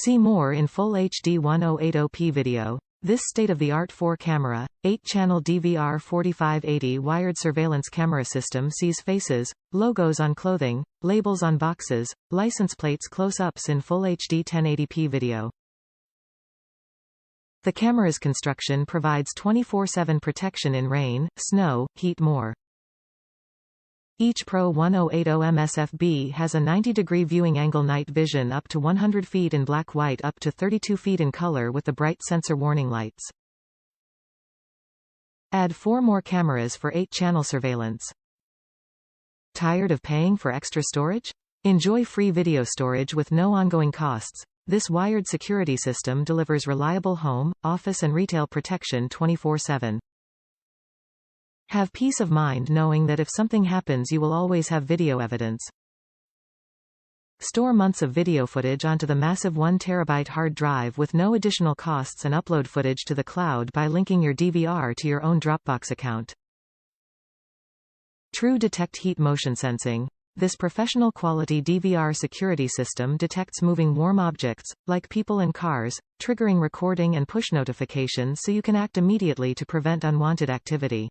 See more in Full HD 1080p video. This state-of-the-art 4-camera, 8-channel DVR 4580 wired surveillance camera system sees faces, logos on clothing, labels on boxes, license plates close-ups in Full HD 1080p video. The camera's construction provides 24/7 protection in rain, snow, heat more. Each Pro 1080 MSFB has a 90-degree viewing angle night vision up to 100 feet in black-white up to 32 feet in color with the bright sensor warning lights. Add 4 more cameras for 8-channel surveillance. Tired of paying for extra storage? Enjoy free video storage with no ongoing costs. This wired security system delivers reliable home, office and retail protection 24/7. Have peace of mind knowing that if something happens you will always have video evidence. Store months of video footage onto the massive 1 TB hard drive with no additional costs and upload footage to the cloud by linking your DVR to your own Dropbox account. True Detect Heat Motion Sensing. This professional quality DVR security system detects moving warm objects, like people and cars, triggering recording and push notifications so you can act immediately to prevent unwanted activity.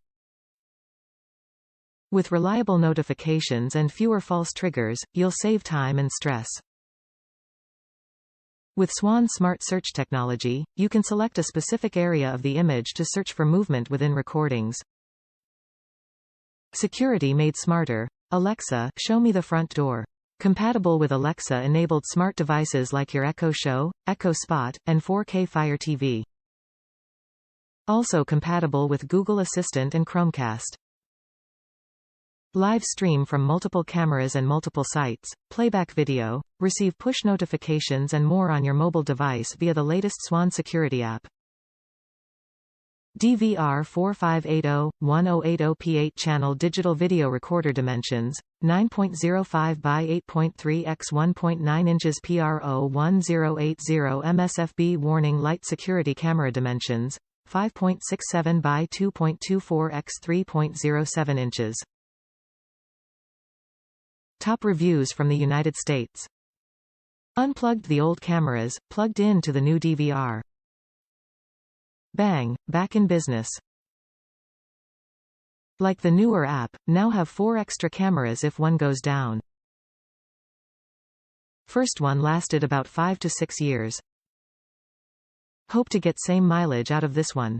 With reliable notifications and fewer false triggers, you'll save time and stress. With Swann Smart Search technology, you can select a specific area of the image to search for movement within recordings. Security made smarter. Alexa, show me the front door. Compatible with Alexa-enabled smart devices like your Echo Show, Echo Spot, and 4K Fire TV. Also compatible with Google Assistant and Chromecast. Live stream from multiple cameras and multiple sites, playback video, receive push notifications and more on your mobile device via the latest Swann security app. DVR 4580, 1080p 8-channel digital video recorder dimensions, 9.05 by 8.3 x 1.9 inches PRO 1080 MSFB warning light security camera dimensions, 5.67 by 2.24 x 3.07 inches. Top reviews from the United States. Unplugged the old cameras, plugged in to the new DVR. Bang, back in business. Like the newer app, now have 4 extra cameras if one goes down. First one lasted about 5 to 6 years. Hope to get same mileage out of this one.